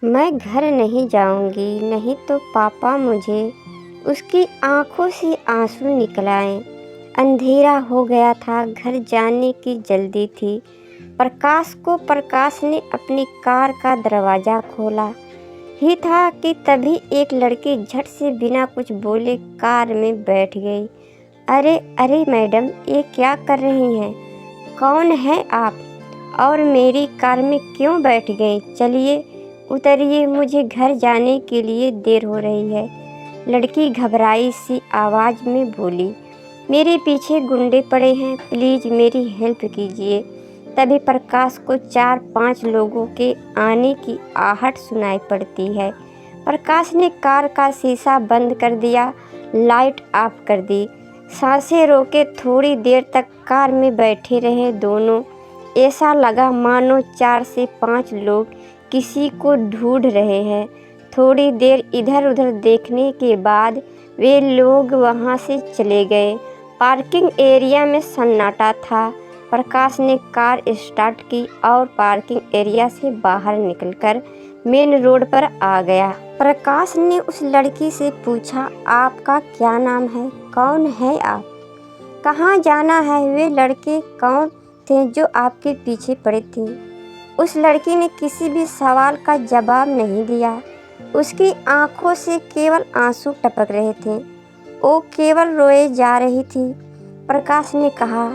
मैं घर नहीं जाऊंगी, नहीं तो पापा मुझे। उसकी आंखों से आंसू निकल आए। अंधेरा हो गया था, घर जाने की जल्दी थी। प्रकाश ने अपनी कार का दरवाज़ा खोला ही था कि तभी एक लड़की झट से बिना कुछ बोले कार में बैठ गई। अरे अरे मैडम, ये क्या कर रही हैं? कौन है आप? और मेरी कार में क्यों बैठ गई? चलिए उतरिए, मुझे घर जाने के लिए देर हो रही है। लड़की घबराई सी आवाज़ में बोली, मेरे पीछे गुंडे पड़े हैं, प्लीज़ मेरी हेल्प कीजिए। तभी प्रकाश को 4-5 लोगों के आने की आहट सुनाई पड़ती है। प्रकाश ने कार का शीशा बंद कर दिया, लाइट ऑफ कर दी, सांसें रोके थोड़ी देर तक कार में बैठे रहे दोनों। ऐसा लगा मानो 4 से 5 लोग किसी को ढूंढ रहे हैं। थोड़ी देर इधर उधर देखने के बाद वे लोग वहां से चले गए। पार्किंग एरिया में सन्नाटा था। प्रकाश ने कार स्टार्ट की और पार्किंग एरिया से बाहर निकलकर मेन रोड पर आ गया। प्रकाश ने उस लड़की से पूछा, आपका क्या नाम है? कौन है आप? कहाँ जाना है? वे लड़के कौन थे जो आपके पीछे पड़े थे? उस लड़की ने किसी भी सवाल का जवाब नहीं दिया। उसकी आंखों से केवल आंसू टपक रहे थे। वो केवल रोए जा रही थी। प्रकाश ने कहा,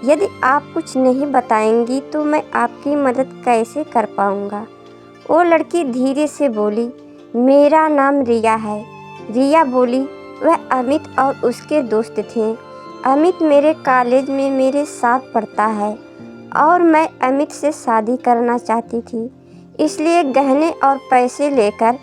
यदि आप कुछ नहीं बताएंगी तो मैं आपकी मदद कैसे कर पाऊंगा? वो लड़की धीरे से बोली, मेरा नाम रिया है। रिया बोली, वह अमित और उसके दोस्त थे। अमित मेरे कॉलेज में मेरे साथ पढ़ता है और मैं अमित से शादी करना चाहती थी, इसलिए गहने और पैसे लेकर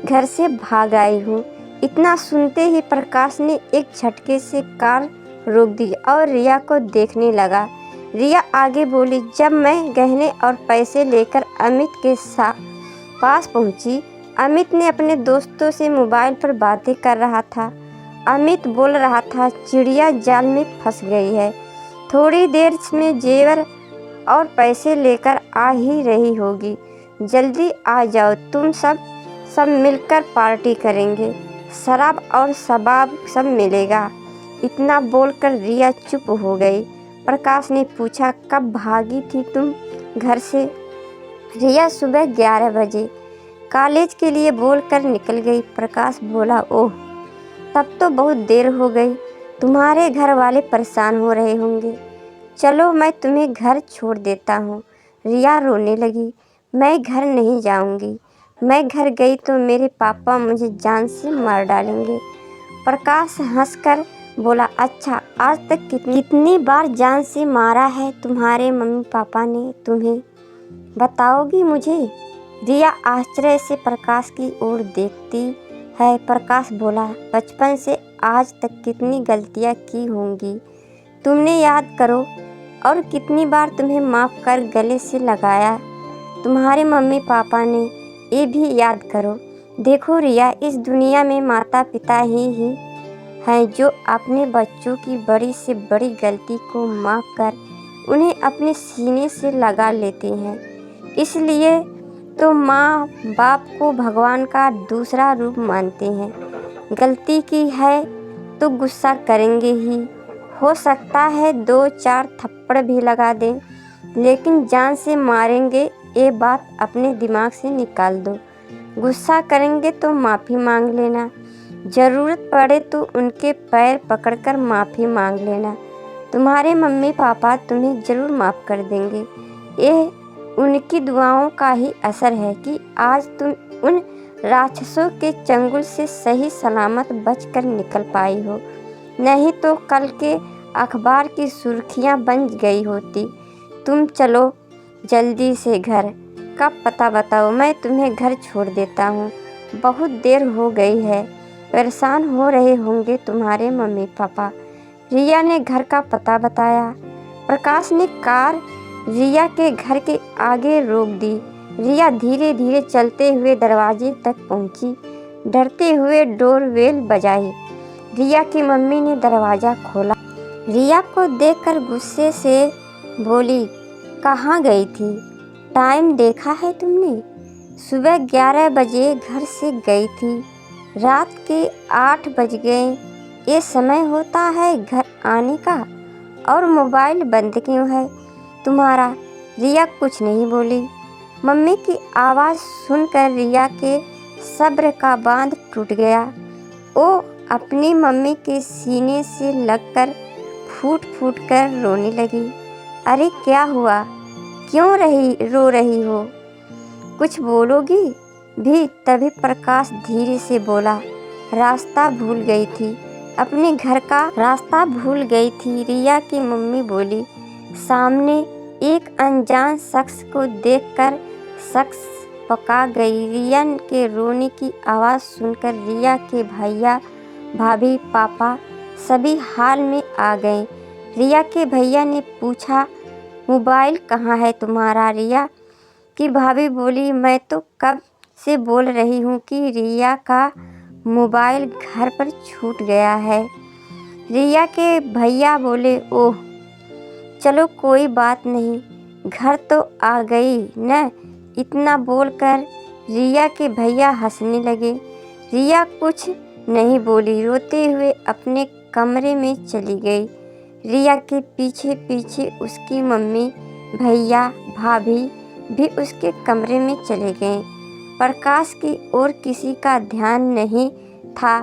घर से भाग आई हूँ। इतना सुनते ही प्रकाश ने एक झटके से कार रोक दी और रिया को देखने लगा। रिया आगे बोली, जब मैं गहने और पैसे लेकर अमित के पास पहुँची, अमित ने अपने दोस्तों से मोबाइल पर बातें कर रहा था। अमित बोल रहा था, चिड़िया जाल में फंस गई है, थोड़ी देर में जेवर और पैसे लेकर आ ही रही होगी, जल्दी आ जाओ, तुम सब मिलकर पार्टी करेंगे, शराब और शबाब सब मिलेगा। इतना बोलकर रिया चुप हो गई। प्रकाश ने पूछा, कब भागी थी तुम घर से? रिया सुबह 11 बजे कॉलेज के लिए बोलकर निकल गई। प्रकाश बोला, ओह, तब तो बहुत देर हो गई, तुम्हारे घर वाले परेशान हो रहे होंगे, चलो मैं तुम्हें घर छोड़ देता हूँ। रिया रोने लगी, मैं घर नहीं जाऊँगी, मैं घर गई तो मेरे पापा मुझे जान से मार डालेंगे। प्रकाश हंसकर बोला, अच्छा, आज तक कितनी बार जान से मारा है तुम्हारे मम्मी पापा ने तुम्हें, बताओगी मुझे? रिया आश्चर्य से प्रकाश की ओर देखती है। प्रकाश बोला, बचपन से आज तक कितनी गलतियाँ की होंगी, तुमने याद करो, और कितनी बार तुम्हें माफ़ कर गले से लगाया तुम्हारे मम्मी पापा ने, ये भी याद करो। देखो रिया, इस दुनिया में माता पिता ही हैं जो अपने बच्चों की बड़ी से बड़ी गलती को माफ़ कर उन्हें अपने सीने से लगा लेते हैं। इसलिए तो माँ बाप को भगवान का दूसरा रूप मानते हैं। गलती की है तो गुस्सा करेंगे ही, हो सकता है 2-4 थप्पड़ भी लगा दें, लेकिन जान से मारेंगे, ये बात अपने दिमाग से निकाल दो। गुस्सा करेंगे तो माफ़ी मांग लेना, ज़रूरत पड़े तो उनके पैर पकड़कर माफ़ी मांग लेना, तुम्हारे मम्मी पापा तुम्हें ज़रूर माफ़ कर देंगे। ये उनकी दुआओं का ही असर है कि आज तुम उन राक्षसों के चंगुल से सही सलामत बचकर निकल पाई हो, नहीं तो कल के अखबार की सुर्खियां बन गई होती। तुम चलो जल्दी से घर, कब पता बताओ, मैं तुम्हें घर छोड़ देता हूँ, बहुत देर हो गई है, परेशान हो रहे होंगे तुम्हारे मम्मी पापा। रिया ने घर का पता बताया। प्रकाश ने कार रिया के घर के आगे रोक दी। रिया धीरे धीरे चलते हुए दरवाजे तक पहुंची, डरते हुए डोरबेल बजाई। रिया की मम्मी ने दरवाज़ा खोला। रिया को देखकर गुस्से से बोली, कहाँ गई थी? टाइम देखा है तुमने? सुबह 11 बजे घर से गई थी, रात के 8 बज गए। ये समय होता है घर आने का और मोबाइल बंद क्यों है तुम्हारा? रिया कुछ नहीं बोली। मम्मी की आवाज़ सुनकर रिया के सब्र का बांध टूट गया। वो अपनी मम्मी के सीने से लगकर फूट फूट कर रोने लगी। अरे क्या हुआ, क्यों रो रही हो? कुछ बोलोगी भी? तभी प्रकाश धीरे से बोला, रास्ता भूल गई थी, अपने घर का रास्ता भूल गई थी। रिया की मम्मी बोली, सामने एक अनजान शख्स को देखकर शख्स पका गई। रिया के रोने की आवाज़ सुनकर रिया के भैया, भाभी, पापा सभी हाल में आ गए। रिया के भैया ने पूछा, मोबाइल कहाँ है तुम्हारा? रिया की भाभी बोली, मैं तो कब से बोल रही हूँ कि रिया का मोबाइल घर पर छूट गया है। रिया के भैया बोले, ओह चलो कोई बात नहीं, घर तो आ गई न। इतना बोलकर रिया के भैया हंसने लगे। रिया कुछ नहीं बोली, रोते हुए अपने कमरे में चली गई। रिया के पीछे पीछे उसकी मम्मी, भैया, भाभी भी उसके कमरे में चले गए। प्रकाश की ओर किसी का ध्यान नहीं था।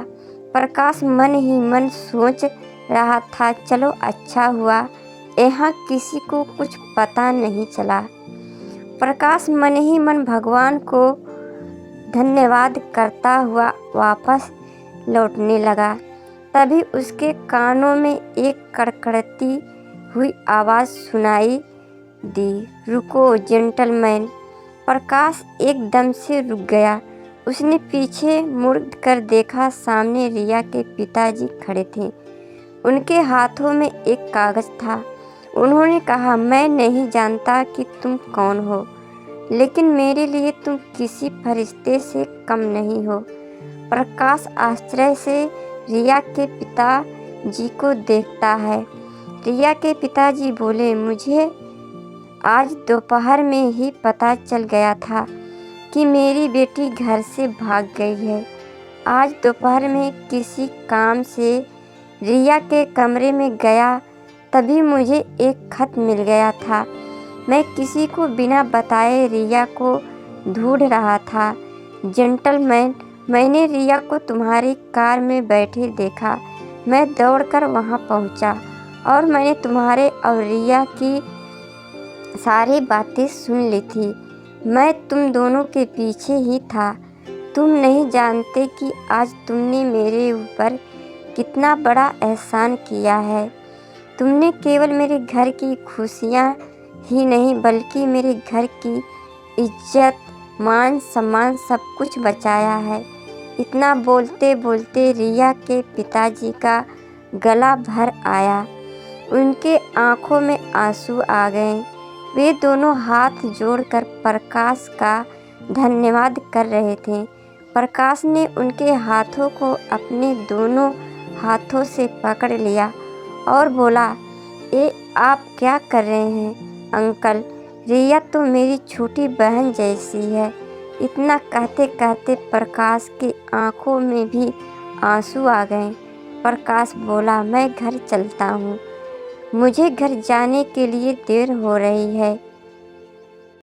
प्रकाश मन ही मन सोच रहा था, चलो अच्छा हुआ यहाँ किसी को कुछ पता नहीं चला। प्रकाश मन ही मन भगवान को धन्यवाद करता हुआ वापस लौटने लगा। तभी उसके कानों में एक कड़कड़ती हुई आवाज़ सुनाई दी, रुको जेंटलमैन। प्रकाश एकदम से रुक गया। उसने पीछे मुड़कर देखा, सामने रिया के पिताजी खड़े थे। उनके हाथों में एक कागज़ था। उन्होंने कहा, मैं नहीं जानता कि तुम कौन हो, लेकिन मेरे लिए तुम किसी फरिश्ते से कम नहीं हो। प्रकाश आश्चर्य से रिया के पिताजी को देखता है। रिया के पिताजी बोले, मुझे आज दोपहर में ही पता चल गया था कि मेरी बेटी घर से भाग गई है। आज दोपहर में किसी काम से रिया के कमरे में गया, तभी मुझे एक खत मिल गया था। मैं किसी को बिना बताए रिया को ढूंढ रहा था। जेंटलमैन, मैंने रिया को तुम्हारी कार में बैठे देखा। मैं दौड़कर वहां पहुंचा और मैंने तुम्हारे और रिया की सारी बातें सुन ली थी। मैं तुम दोनों के पीछे ही था। तुम नहीं जानते कि आज तुमने मेरे ऊपर कितना बड़ा एहसान किया है। तुमने केवल मेरे घर की खुशियाँ ही नहीं बल्कि मेरे घर की इज्जत, मान सम्मान सब कुछ बचाया है। इतना बोलते बोलते रिया के पिताजी का गला भर आया। उनके आंखों में आंसू आ गए। वे दोनों हाथ जोड़कर प्रकाश का धन्यवाद कर रहे थे। प्रकाश ने उनके हाथों को अपने दोनों हाथों से पकड़ लिया और बोला, ये आप क्या कर रहे हैं अंकल? रिया तो मेरी छोटी बहन जैसी है। इतना कहते कहते प्रकाश की आंखों में भी आंसू आ गए। प्रकाश बोला, मैं घर चलता हूँ, मुझे घर जाने के लिए देर हो रही है।